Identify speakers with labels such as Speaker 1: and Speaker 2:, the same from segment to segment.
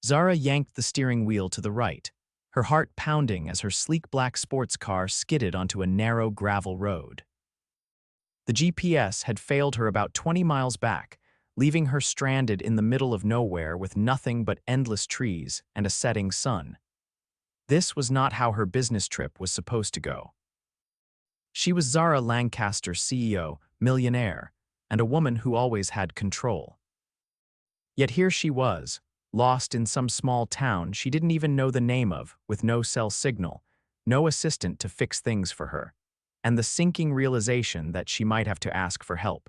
Speaker 1: Zara yanked the steering wheel to the right, her heart pounding as her sleek black sports car skidded onto a narrow gravel road. The GPS had failed her about 20 miles back, leaving her stranded in the middle of nowhere with nothing but endless trees and a setting sun. This was not how her business trip was supposed to go. She was Zara Lancaster, CEO, Millionaire, and a woman who always had control. Yet here she was, lost in some small town she didn't even know the name of, with no cell signal, no assistant to fix things for her, and the sinking realization that she might have to ask for help.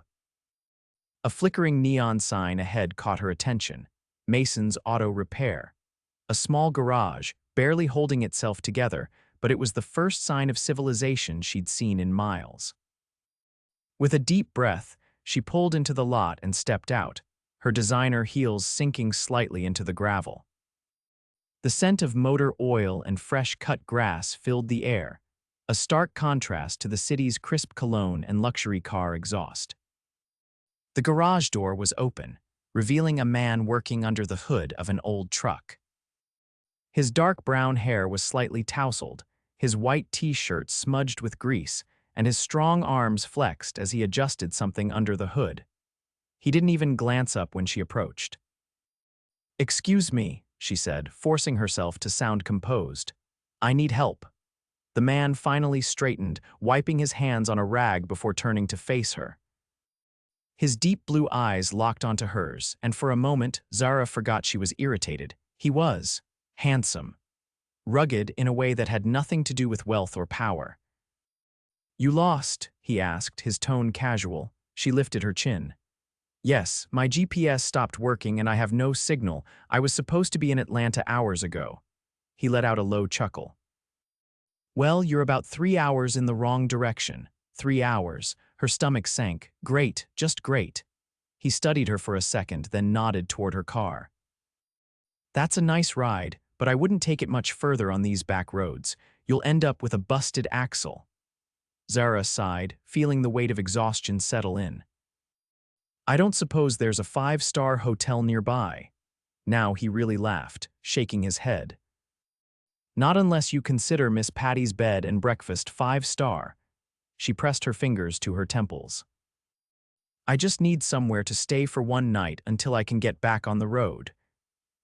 Speaker 1: A flickering neon sign ahead caught her attention: Mason's Auto Repair. A small garage, barely holding itself together, but it was the first sign of civilization she'd seen in miles. With a deep breath, she pulled into the lot and stepped out, her designer heels sinking slightly into the gravel. The scent of motor oil and fresh-cut grass filled the air, a stark contrast to the city's crisp cologne and luxury car exhaust. The garage door was open, revealing a man working under the hood of an old truck. His dark brown hair was slightly tousled, his white t-shirt smudged with grease, and his strong arms flexed as he adjusted something under the hood. He didn't even glance up when she approached. "Excuse me," she said, forcing herself to sound composed. "I need help." The man finally straightened, wiping his hands on a rag before turning to face her. His deep blue eyes locked onto hers, and for a moment, Zara forgot she was irritated. He was handsome, rugged in a way that had nothing to do with wealth or power. "You lost?" he asked, his tone casual. She lifted her chin. "Yes, my GPS stopped working and I have no signal. I was supposed to be in Atlanta hours ago." He let out a low chuckle. "Well, you're about 3 hours in the wrong direction." 3 hours. Her stomach sank. "Great, just great." He studied her for a second, then nodded toward her car. "That's a nice ride, but I wouldn't take it much further on these back roads. You'll end up with a busted axle." Zara sighed, feeling the weight of exhaustion settle in. "I don't suppose there's a 5-star hotel nearby." Now he really laughed, shaking his head. "Not unless you consider Miss Patty's bed and breakfast 5-star. She pressed her fingers to her temples. "I just need somewhere to stay for one night until I can get back on the road."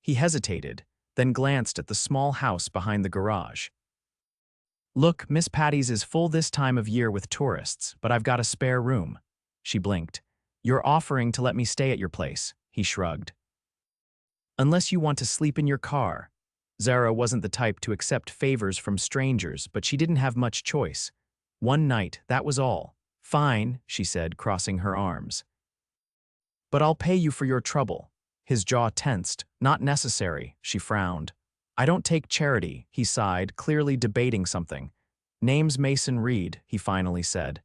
Speaker 1: He hesitated, then glanced at the small house behind the garage. "Look, Miss Patty's is full this time of year with tourists, but I've got a spare room." She blinked. "You're offering to let me stay at your place," he shrugged. "Unless you want to sleep in your car." Zara wasn't the type to accept favors from strangers, but she didn't have much choice. One night, that was all. "Fine," she said, crossing her arms. "But I'll pay you for your trouble." His jaw tensed. "Not necessary," she frowned. "I don't take charity," he sighed, clearly debating something. "Name's Mason Reed," he finally said.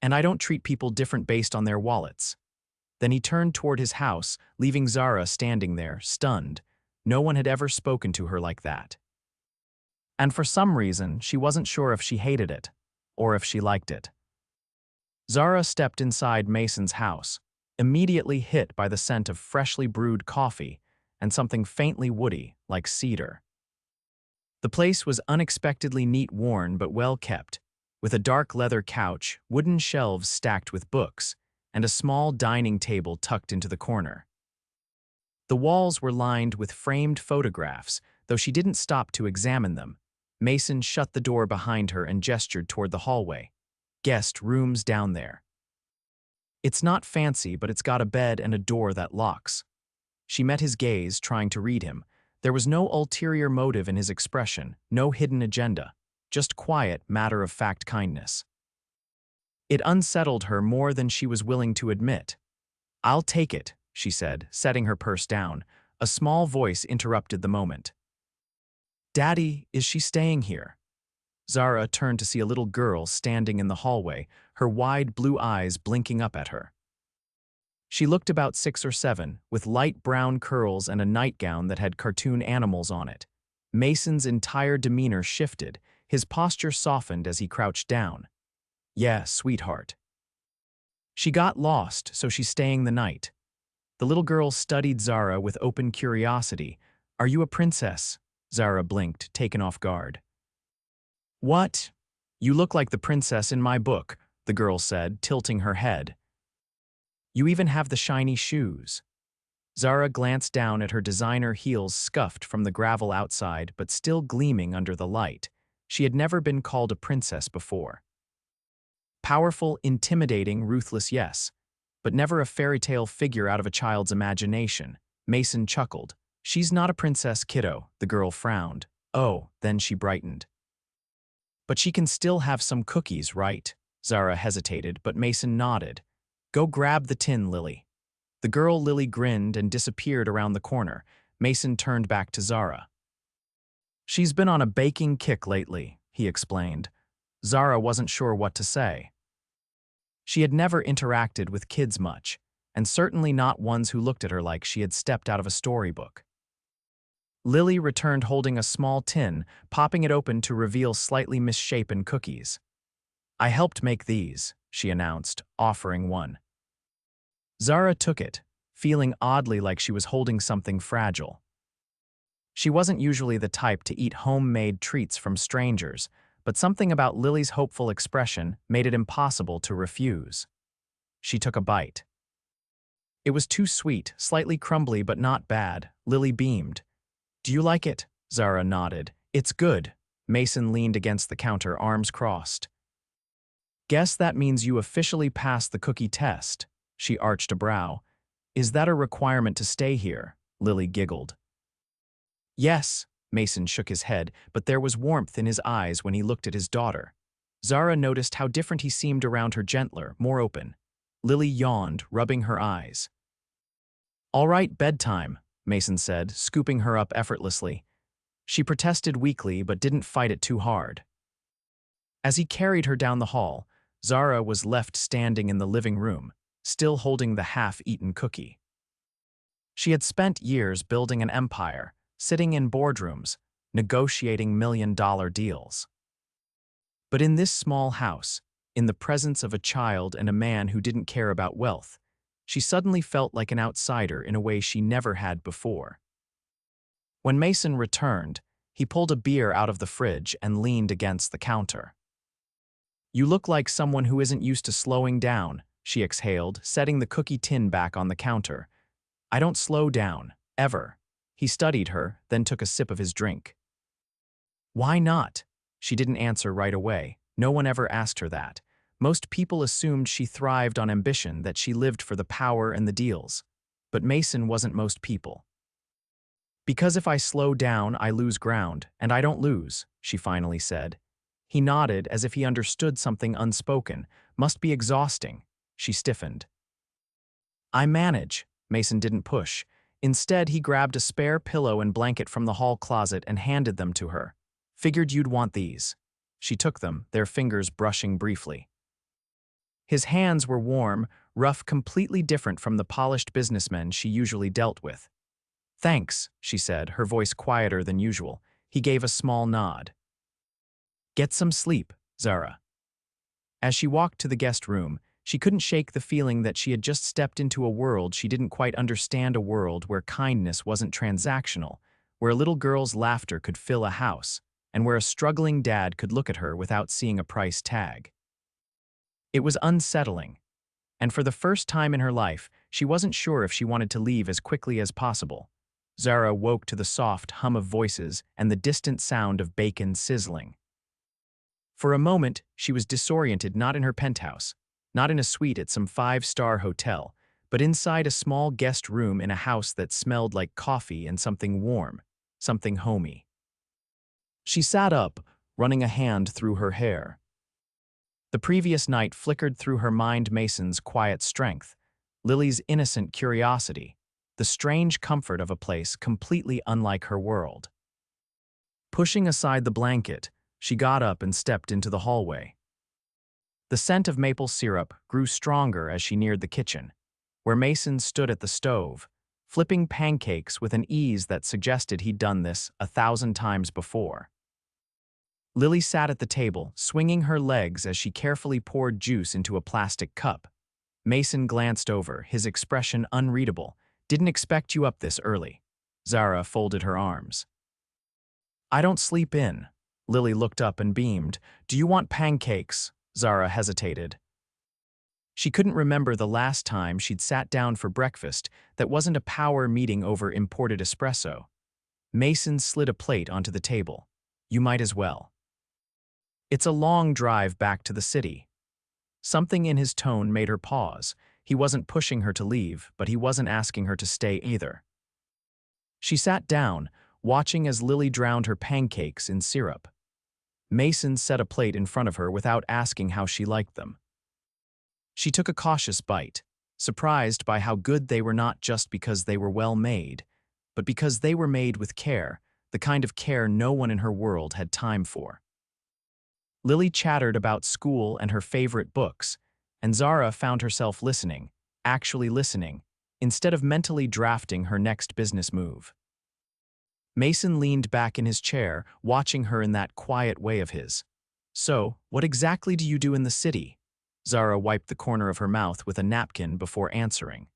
Speaker 1: "And I don't treat people different based on their wallets." Then he turned toward his house, leaving Zara standing there, stunned. No one had ever spoken to her like that. And for some reason, she wasn't sure if she hated it, or if she liked it. Zara stepped inside Mason's house, immediately hit by the scent of freshly brewed coffee and something faintly woody, like cedar. The place was unexpectedly neat-worn but well-kept, with a dark leather couch, wooden shelves stacked with books, and a small dining table tucked into the corner. The walls were lined with framed photographs, though she didn't stop to examine them. Mason shut the door behind her and gestured toward the hallway. "Guest room's down there." "It's not fancy, but it's got a bed and a door that locks." She met his gaze, trying to read him. There was no ulterior motive in his expression, no hidden agenda, just quiet, matter-of-fact kindness. It unsettled her more than she was willing to admit. "I'll take it," she said, setting her purse down. A small voice interrupted the moment. "Daddy, is she staying here?" Zara turned to see a little girl standing in the hallway, her wide blue eyes blinking up at her. She looked about 6 or 7, with light brown curls and a nightgown that had cartoon animals on it. Mason's entire demeanor shifted, his posture softened as he crouched down. "Yeah, sweetheart." "She got lost, so she's staying the night." The little girl studied Zara with open curiosity. "Are you a princess?" Zara blinked, taken off guard. "What? You look like the princess in my book," the girl said, tilting her head. "You even have the shiny shoes." Zara glanced down at her designer heels scuffed from the gravel outside but still gleaming under the light. She had never been called a princess before. Powerful, intimidating, ruthless, yes, but never a fairy tale figure out of a child's imagination. Mason chuckled. "She's not a princess, kiddo," the girl frowned. "Oh," then she brightened. "But she can still have some cookies, right?" Zara hesitated, but Mason nodded. "Go grab the tin, Lily." The girl Lily grinned and disappeared around the corner. Mason turned back to Zara. "She's been on a baking kick lately," he explained. Zara wasn't sure what to say. She had never interacted with kids much, and certainly not ones who looked at her like she had stepped out of a storybook. Lily returned holding a small tin, popping it open to reveal slightly misshapen cookies. "I helped make these," she announced, offering one. Zara took it, feeling oddly like she was holding something fragile. She wasn't usually the type to eat homemade treats from strangers, but something about Lily's hopeful expression made it impossible to refuse. She took a bite. It was too sweet, slightly crumbly but not bad. Lily beamed. "Do you like it?" Zara nodded. "It's good." Mason leaned against the counter, arms crossed. "Guess that means you officially passed the cookie test." She arched a brow. "Is that a requirement to stay here?" Lily giggled. "Yes." Mason shook his head, but there was warmth in his eyes when he looked at his daughter. Zara noticed how different he seemed around her, gentler, more open. Lily yawned, rubbing her eyes. "All right, bedtime," Mason said, scooping her up effortlessly. She protested weakly but didn't fight it too hard. As he carried her down the hall, Zara was left standing in the living room, still holding the half-eaten cookie. She had spent years building an empire, sitting in boardrooms, negotiating million-dollar deals. But in this small house, in the presence of a child and a man who didn't care about wealth, she suddenly felt like an outsider in a way she never had before. When Mason returned, he pulled a beer out of the fridge and leaned against the counter. "You look like someone who isn't used to slowing down," she exhaled, setting the cookie tin back on the counter. "I don't slow down, ever." He studied her, then took a sip of his drink. "Why not?" She didn't answer right away. No one ever asked her that. Most people assumed she thrived on ambition, that she lived for the power and the deals. But Mason wasn't most people. "Because if I slow down, I lose ground, and I don't lose," she finally said. He nodded as if he understood something unspoken. "Must be exhausting." She stiffened. "I manage." Mason didn't push. Instead, he grabbed a spare pillow and blanket from the hall closet and handed them to her. "Figured you'd want these." She took them, their fingers brushing briefly. His hands were warm, rough, completely different from the polished businessmen she usually dealt with. "Thanks," she said, her voice quieter than usual. He gave a small nod. "Get some sleep, Zara." As she walked to the guest room, she couldn't shake the feeling that she had just stepped into a world she didn't quite understand, a world where kindness wasn't transactional, where a little girl's laughter could fill a house, and where a struggling dad could look at her without seeing a price tag. It was unsettling, and for the first time in her life, she wasn't sure if she wanted to leave as quickly as possible. Zara woke to the soft hum of voices and the distant sound of bacon sizzling. For a moment, she was disoriented, not in her penthouse, not in a suite at some five-star hotel, but inside a small guest room in a house that smelled like coffee and something warm, something homey. She sat up, running a hand through her hair. The previous night flickered through her mind, Mason's quiet strength, Lily's innocent curiosity, the strange comfort of a place completely unlike her world. Pushing aside the blanket, she got up and stepped into the hallway. The scent of maple syrup grew stronger as she neared the kitchen, where Mason stood at the stove, flipping pancakes with an ease that suggested he'd done this 1,000 times before. Lily sat at the table, swinging her legs as she carefully poured juice into a plastic cup. Mason glanced over, his expression unreadable. Didn't expect you up this early. Zara folded her arms. I don't sleep in. Lily looked up and beamed. Do you want pancakes? Zara hesitated. She couldn't remember the last time she'd sat down for breakfast that wasn't a power meeting over imported espresso. Mason slid a plate onto the table. You might as well. It's a long drive back to the city. Something in his tone made her pause. He wasn't pushing her to leave, but he wasn't asking her to stay either. She sat down, watching as Lily drowned her pancakes in syrup. Mason set a plate in front of her without asking how she liked them. She took a cautious bite, surprised by how good they were, not just because they were well made, but because they were made with care, the kind of care no one in her world had time for. Lily chattered about school and her favorite books, and Zara found herself listening, actually listening, instead of mentally drafting her next business move. Mason leaned back in his chair, watching her in that quiet way of his. So, what exactly do you do in the city? Zara wiped the corner of her mouth with a napkin before answering.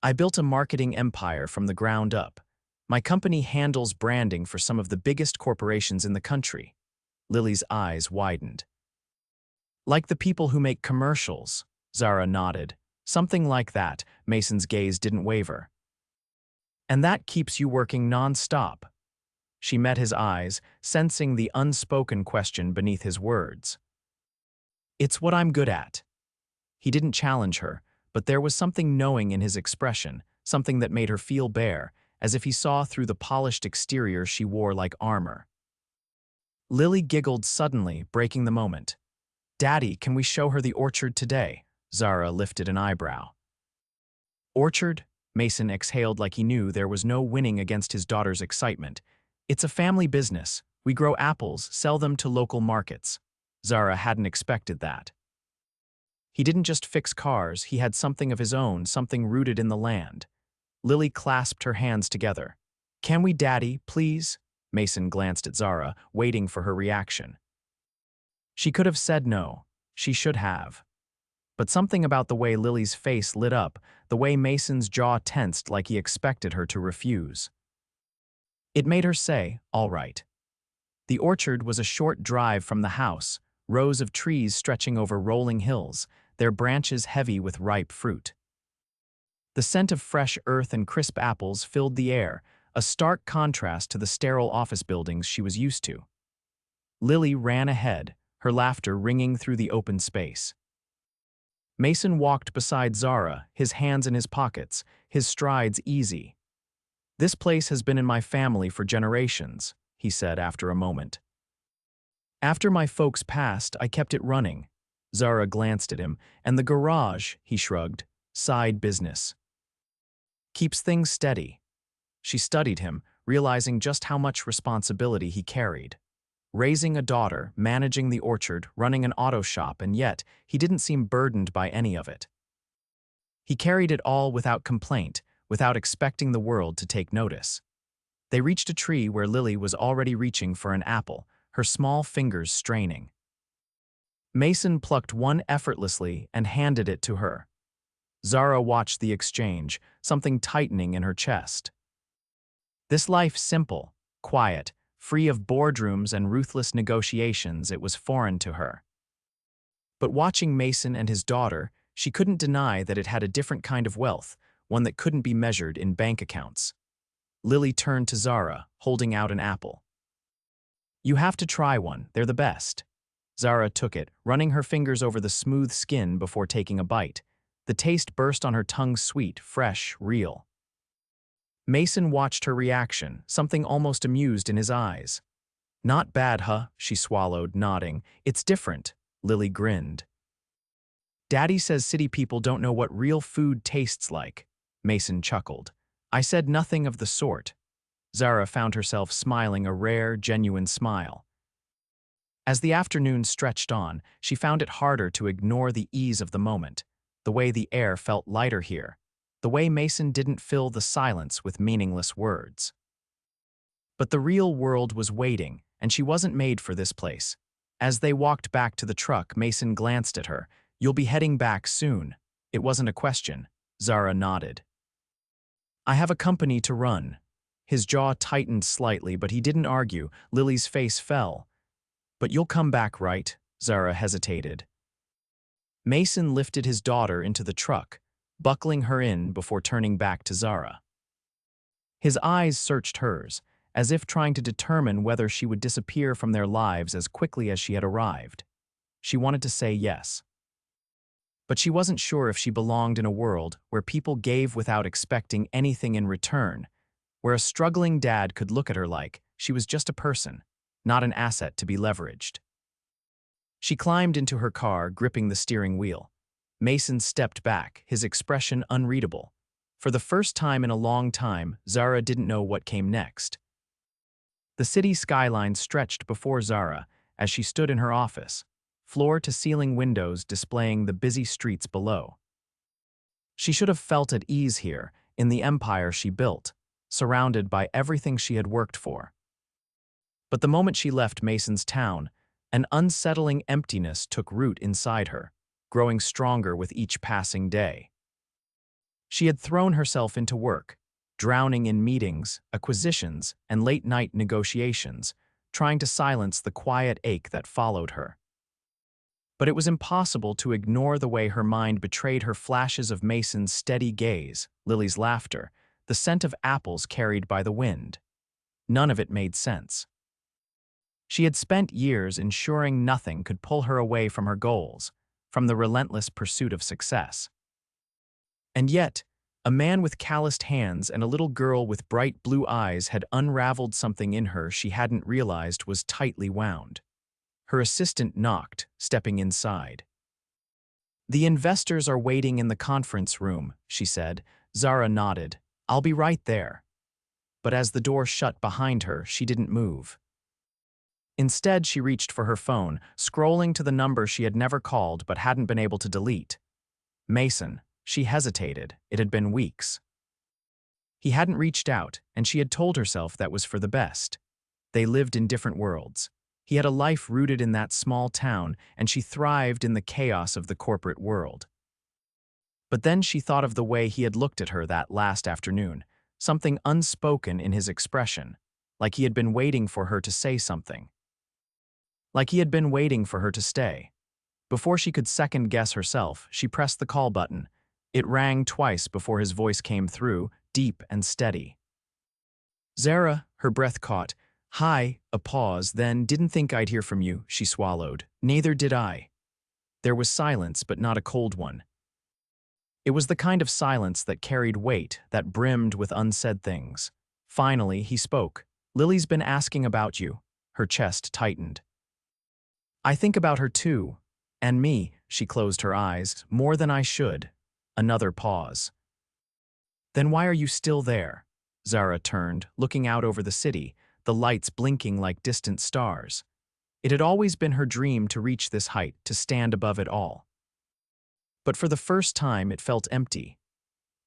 Speaker 1: I built a marketing empire from the ground up. My company handles branding for some of the biggest corporations in the country. Lily's eyes widened. Like the people who make commercials, Zara nodded. Something like that. Mason's gaze didn't waver. And that keeps you working non-stop. She met his eyes, sensing the unspoken question beneath his words. It's what I'm good at. He didn't challenge her, but there was something knowing in his expression, something that made her feel bare, as if he saw through the polished exterior she wore like armor. Lily giggled suddenly, breaking the moment. Daddy, can we show her the orchard today? Zara lifted an eyebrow. Orchard? Mason exhaled like he knew there was no winning against his daughter's excitement. It's a family business. We grow apples, sell them to local markets. Zara hadn't expected that. He didn't just fix cars, he had something of his own, something rooted in the land. Lily clasped her hands together. Can we, Daddy, please? Mason glanced at Zara, waiting for her reaction. She could have said no. She should have. But something about the way Lily's face lit up, the way Mason's jaw tensed like he expected her to refuse. It made her say, all right. The orchard was a short drive from the house, rows of trees stretching over rolling hills, their branches heavy with ripe fruit. The scent of fresh earth and crisp apples filled the air, a stark contrast to the sterile office buildings she was used to. Lily ran ahead, her laughter ringing through the open space. Mason walked beside Zara, his hands in his pockets, his strides easy. This place has been in my family for generations, he said after a moment. After my folks passed, I kept it running. Zara glanced at him, and the garage, he shrugged, side business. Keeps things steady. She studied him, realizing just how much responsibility he carried. Raising a daughter, managing the orchard, running an auto shop, and yet he didn't seem burdened by any of it. He carried it all without complaint, without expecting the world to take notice. They reached a tree where Lily was already reaching for an apple, her small fingers straining. Mason plucked one effortlessly and handed it to her. Zara watched the exchange, something tightening in her chest. This life simple, quiet, free of boardrooms and ruthless negotiations, it was foreign to her. But watching Mason and his daughter, she couldn't deny that it had a different kind of wealth, one that couldn't be measured in bank accounts. Lily turned to Zara, holding out an apple. You have to try one, they're the best. Zara took it, running her fingers over the smooth skin before taking a bite. The taste burst on her tongue, sweet, fresh, real. Mason watched her reaction, something almost amused in his eyes. Not bad, huh? She swallowed, nodding. It's different. Lily grinned. Daddy says city people don't know what real food tastes like. Mason chuckled. I said nothing of the sort. Zara found herself smiling a rare, genuine smile. As the afternoon stretched on, she found it harder to ignore the ease of the moment, the way the air felt lighter here, the way Mason didn't fill the silence with meaningless words. But the real world was waiting, and she wasn't made for this place. As they walked back to the truck, Mason glanced at her. You'll be heading back soon. It wasn't a question. Zara nodded. I have a company to run. His jaw tightened slightly, but he didn't argue. Lily's face fell. But you'll come back, right? Zara hesitated. Mason lifted his daughter into the truck, buckling her in before turning back to Zara. His eyes searched hers, as if trying to determine whether she would disappear from their lives as quickly as she had arrived. She wanted to say yes. But she wasn't sure if she belonged in a world where people gave without expecting anything in return, where a struggling dad could look at her like she was just a person, not an asset to be leveraged. She climbed into her car, gripping the steering wheel. Mason stepped back, his expression unreadable. For the first time in a long time, Zara didn't know what came next. The city skyline stretched before Zara as she stood in her office, floor-to-ceiling windows displaying the busy streets below. She should have felt at ease here, in the empire she built, surrounded by everything she had worked for. But the moment she left Mason's town, an unsettling emptiness took root inside her, growing stronger with each passing day. She had thrown herself into work, drowning in meetings, acquisitions, and late-night negotiations, trying to silence the quiet ache that followed her. But it was impossible to ignore the way her mind betrayed her flashes of Mason's steady gaze, Lily's laughter, the scent of apples carried by the wind. None of it made sense. She had spent years ensuring nothing could pull her away from her goals, from the relentless pursuit of success. And yet, a man with calloused hands and a little girl with bright blue eyes had unraveled something in her she hadn't realized was tightly wound. Her assistant knocked, stepping inside. "The investors are waiting in the conference room," she said. Zara nodded. "I'll be right there." But as the door shut behind her, she didn't move. Instead, she reached for her phone, scrolling to the number she had never called but hadn't been able to delete. Mason. She hesitated. It had been weeks. He hadn't reached out, and she had told herself that was for the best. They lived in different worlds. He had a life rooted in that small town, and she thrived in the chaos of the corporate world. But then she thought of the way he had looked at her that last afternoon, something unspoken in his expression, like he had been waiting for her to say something. Like he had been waiting for her to stay. Before she could second-guess herself, she pressed the call button. It rang twice before his voice came through, deep and steady. "Zara," her breath caught. "Hi," a pause, then "Didn't think I'd hear from you," she swallowed. "Neither did I." There was silence, but not a cold one. It was the kind of silence that carried weight, that brimmed with unsaid things. Finally, he spoke. "Lily's been asking about you." Her chest tightened. "I think about her too. And me," she closed her eyes, "more than I should." Another pause. "Then why are you still there?" Zara turned, looking out over the city, the lights blinking like distant stars. It had always been her dream to reach this height, to stand above it all. But for the first time, it felt empty.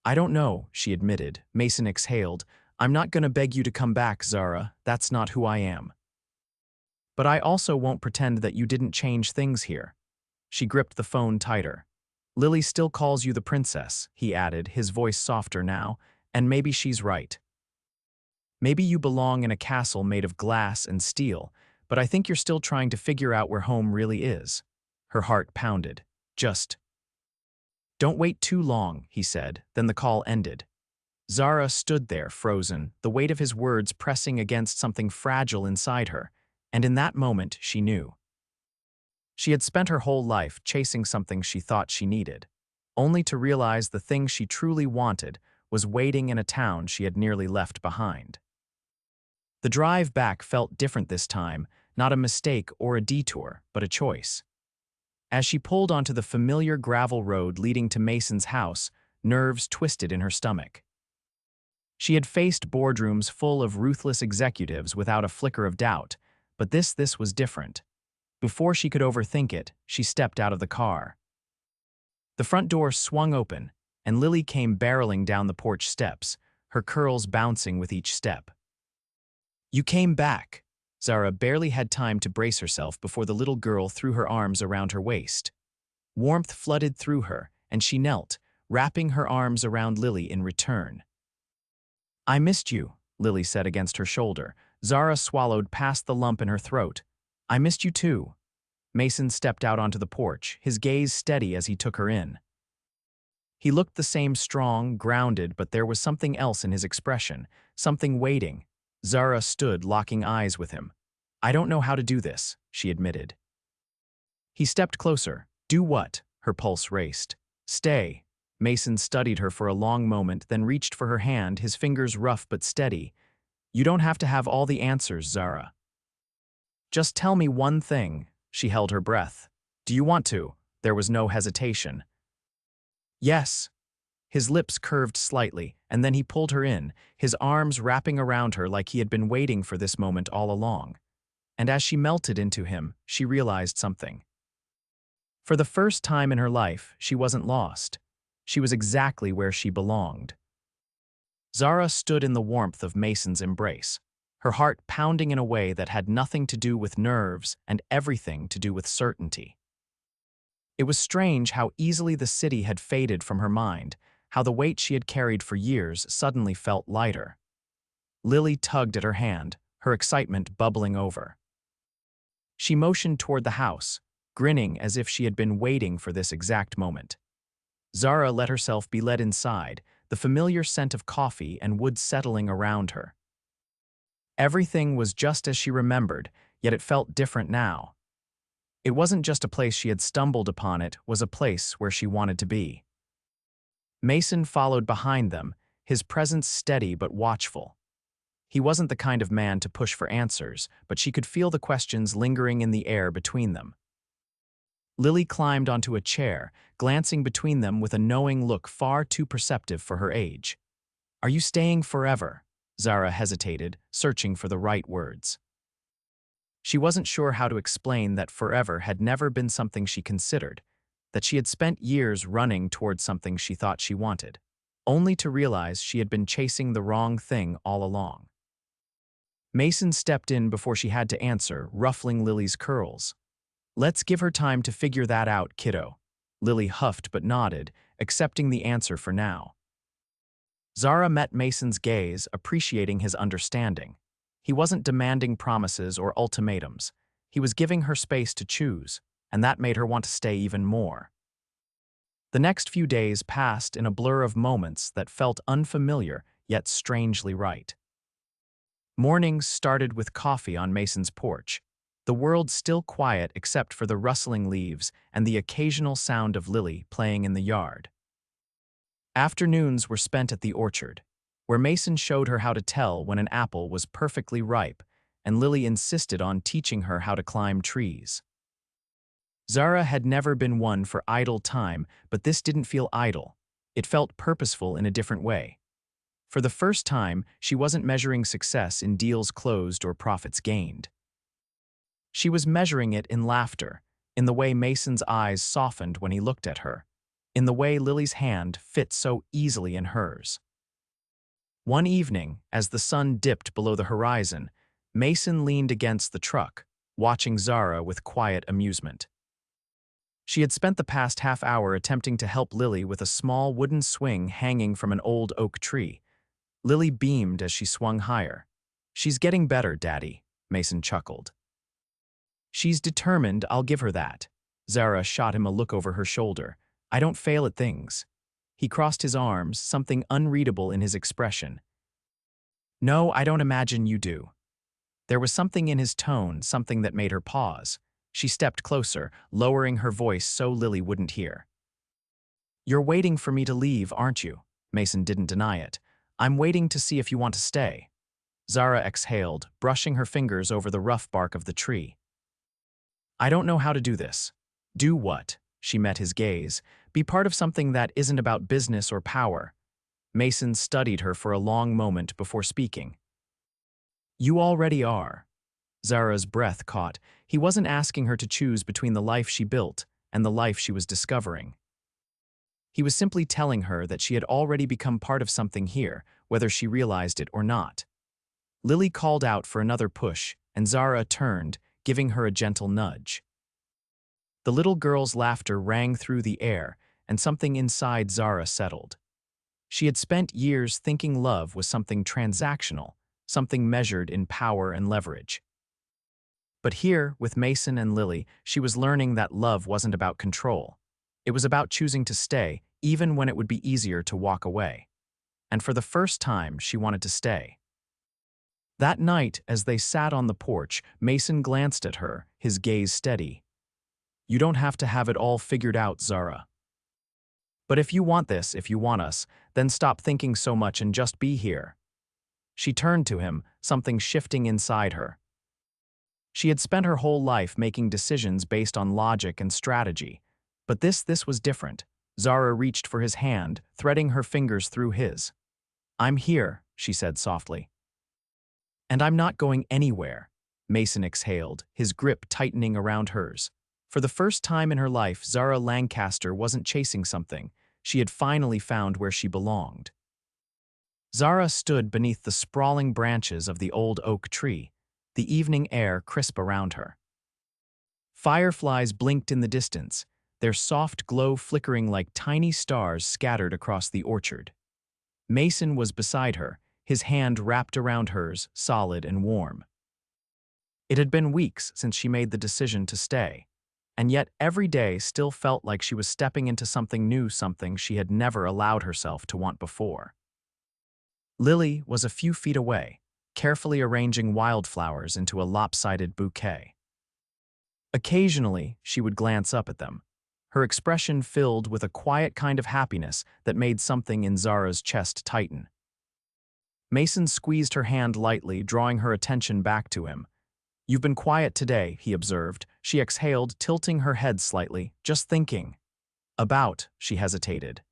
Speaker 1: "I don't know," she admitted. Mason exhaled. "I'm not going to beg you to come back, Zara. That's not who I am. But I also won't pretend that you didn't change things here." She gripped the phone tighter. "Lily still calls you the princess," he added, his voice softer now, "and maybe she's right. Maybe you belong in a castle made of glass and steel, but I think you're still trying to figure out where home really is." Her heart pounded. "Just don't wait too long," he said, then the call ended. Zara stood there, frozen, the weight of his words pressing against something fragile inside her, and in that moment she knew. She had spent her whole life chasing something she thought she needed, only to realize the thing she truly wanted was waiting in a town she had nearly left behind. The drive back felt different this time, not a mistake or a detour, but a choice. As she pulled onto the familiar gravel road leading to Mason's house, nerves twisted in her stomach. She had faced boardrooms full of ruthless executives without a flicker of doubt, but this was different. Before she could overthink it, she stepped out of the car. The front door swung open, and Lily came barreling down the porch steps, her curls bouncing with each step. "You came back." Zara barely had time to brace herself before the little girl threw her arms around her waist. Warmth flooded through her, and she knelt, wrapping her arms around Lily in return. I missed you, Lily said against her shoulder. Zara swallowed past the lump in her throat. I missed you too. Mason stepped out onto the porch, his gaze steady as he took her in. He looked the same strong, grounded, but there was something else in his expression, something waiting. Zara stood, locking eyes with him. I don't know how to do this, she admitted. He stepped closer. Do what? Her pulse raced. Stay. Mason studied her for a long moment, then reached for her hand, his fingers rough but steady. You don't have to have all the answers, Zara. Just tell me one thing. She held her breath. Do you want to? There was no hesitation. Yes. His lips curved slightly, and then he pulled her in, his arms wrapping around her like he had been waiting for this moment all along. And as she melted into him, she realized something. For the first time in her life, she wasn't lost. She was exactly where she belonged. Zara stood in the warmth of Mason's embrace, her heart pounding in a way that had nothing to do with nerves and everything to do with certainty. It was strange how easily the city had faded from her mind, how the weight she had carried for years suddenly felt lighter. Lily tugged at her hand, her excitement bubbling over. She motioned toward the house, grinning as if she had been waiting for this exact moment. Zara let herself be led inside, the familiar scent of coffee and wood settling around her. Everything was just as she remembered, yet it felt different now. It wasn't just a place she had stumbled upon, it was a place where she wanted to be. Mason followed behind them, his presence steady but watchful. He wasn't the kind of man to push for answers, but she could feel the questions lingering in the air between them. Lily climbed onto a chair, glancing between them with a knowing look far too perceptive for her age. Are you staying forever? Zara hesitated, searching for the right words. She wasn't sure how to explain that forever had never been something she considered, that she had spent years running towards something she thought she wanted, only to realize she had been chasing the wrong thing all along. Mason stepped in before she had to answer, ruffling Lily's curls. Let's give her time to figure that out, kiddo. Lily huffed but nodded, accepting the answer for now. Zara met Mason's gaze, appreciating his understanding. He wasn't demanding promises or ultimatums. He was giving her space to choose, and that made her want to stay even more. The next few days passed in a blur of moments that felt unfamiliar yet strangely right. Mornings started with coffee on Mason's porch, the world still quiet except for the rustling leaves and the occasional sound of Lily playing in the yard. Afternoons were spent at the orchard, where Mason showed her how to tell when an apple was perfectly ripe, and Lily insisted on teaching her how to climb trees. Zara had never been one for idle time, but this didn't feel idle. It felt purposeful in a different way. For the first time, she wasn't measuring success in deals closed or profits gained. She was measuring it in laughter, in the way Mason's eyes softened when he looked at her, in the way Lily's hand fit so easily in hers. One evening, as the sun dipped below the horizon, Mason leaned against the truck, watching Zara with quiet amusement. She had spent the past half hour attempting to help Lily with a small wooden swing hanging from an old oak tree. Lily beamed as she swung higher. She's getting better, Daddy, Mason chuckled. She's determined, I'll give her that. Zara shot him a look over her shoulder. I don't fail at things. He crossed his arms, something unreadable in his expression. No, I don't imagine you do. There was something in his tone, something that made her pause. She stepped closer, lowering her voice so Lily wouldn't hear. You're waiting for me to leave, aren't you? Mason didn't deny it. I'm waiting to see if you want to stay. Zara exhaled, brushing her fingers over the rough bark of the tree. I don't know how to do this. Do what? She met his gaze. Be part of something that isn't about business or power. Mason studied her for a long moment before speaking. You already are. Zara's breath caught. He wasn't asking her to choose between the life she built and the life she was discovering. He was simply telling her that she had already become part of something here, whether she realized it or not. Lily called out for another push, and Zara turned, giving her a gentle nudge. The little girl's laughter rang through the air, and something inside Zara settled. She had spent years thinking love was something transactional, something measured in power and leverage. But here, with Mason and Lily, she was learning that love wasn't about control. It was about choosing to stay, even when it would be easier to walk away. And for the first time, she wanted to stay. That night, as they sat on the porch, Mason glanced at her, his gaze steady. "You don't have to have it all figured out, Zara. But if you want this, if you want us, then stop thinking so much and just be here." She turned to him, something shifting inside her. She had spent her whole life making decisions based on logic and strategy. But this was different. Zara reached for his hand, threading her fingers through his. "I'm here," she said softly. "And I'm not going anywhere," Mason exhaled, his grip tightening around hers. For the first time in her life, Zara Lancaster wasn't chasing something. She had finally found where she belonged. Zara stood beneath the sprawling branches of the old oak tree, the evening air crisp around her. Fireflies blinked in the distance, their soft glow flickering like tiny stars scattered across the orchard. Mason was beside her, his hand wrapped around hers, solid and warm. It had been weeks since she made the decision to stay, and yet every day still felt like she was stepping into something new, something she had never allowed herself to want before. Lily was a few feet away, carefully arranging wildflowers into a lopsided bouquet. Occasionally, she would glance up at them, her expression filled with a quiet kind of happiness that made something in Zara's chest tighten. Mason squeezed her hand lightly, drawing her attention back to him. "You've been quiet today," he observed. She exhaled, tilting her head slightly, "Just thinking." "About," she hesitated.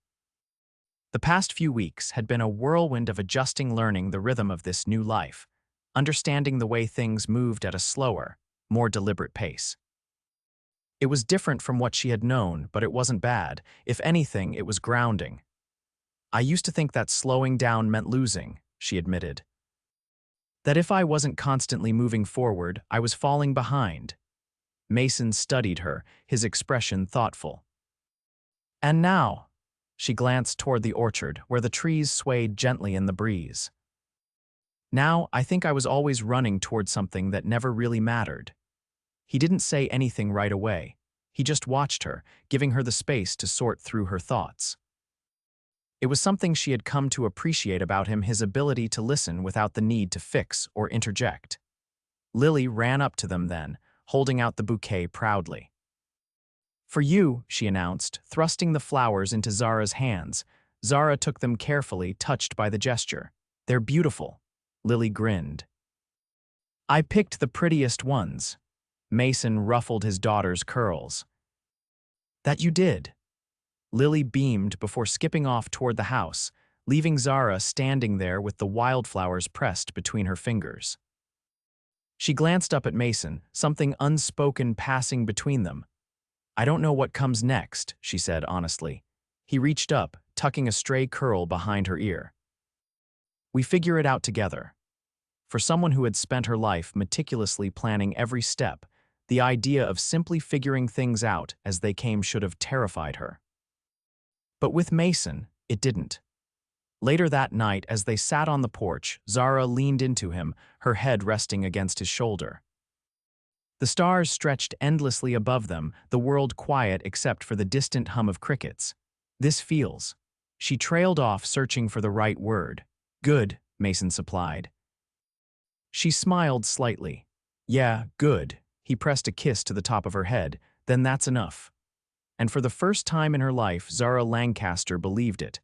Speaker 1: The past few weeks had been a whirlwind of adjusting, learning the rhythm of this new life, understanding the way things moved at a slower, more deliberate pace. It was different from what she had known, but it wasn't bad. If anything, it was grounding. "I used to think that slowing down meant losing," she admitted. "That if I wasn't constantly moving forward, I was falling behind." Mason studied her, his expression thoughtful. "And now?" She glanced toward the orchard, where the trees swayed gently in the breeze. "Now, I think I was always running toward something that never really mattered." He didn't say anything right away. He just watched her, giving her the space to sort through her thoughts. It was something she had come to appreciate about him, his ability to listen without the need to fix or interject. Lily ran up to them then, holding out the bouquet proudly. "For you," she announced, thrusting the flowers into Zara's hands. Zara took them carefully, touched by the gesture. "They're beautiful." Lily grinned. "I picked the prettiest ones." Mason ruffled his daughter's curls. "That you did." Lily beamed before skipping off toward the house, leaving Zara standing there with the wildflowers pressed between her fingers. She glanced up at Mason, something unspoken passing between them. "I don't know what comes next," she said honestly. He reached up, tucking a stray curl behind her ear. "We figure it out together." For someone who had spent her life meticulously planning every step, the idea of simply figuring things out as they came should have terrified her. But with Mason, it didn't. Later that night, as they sat on the porch, Zara leaned into him, her head resting against his shoulder. The stars stretched endlessly above them, the world quiet except for the distant hum of crickets. "This feels." She trailed off, searching for the right word. "Good," Mason supplied. She smiled slightly. "Yeah, good." He pressed a kiss to the top of her head. "Then that's enough." And for the first time in her life, Zara Lancaster believed it.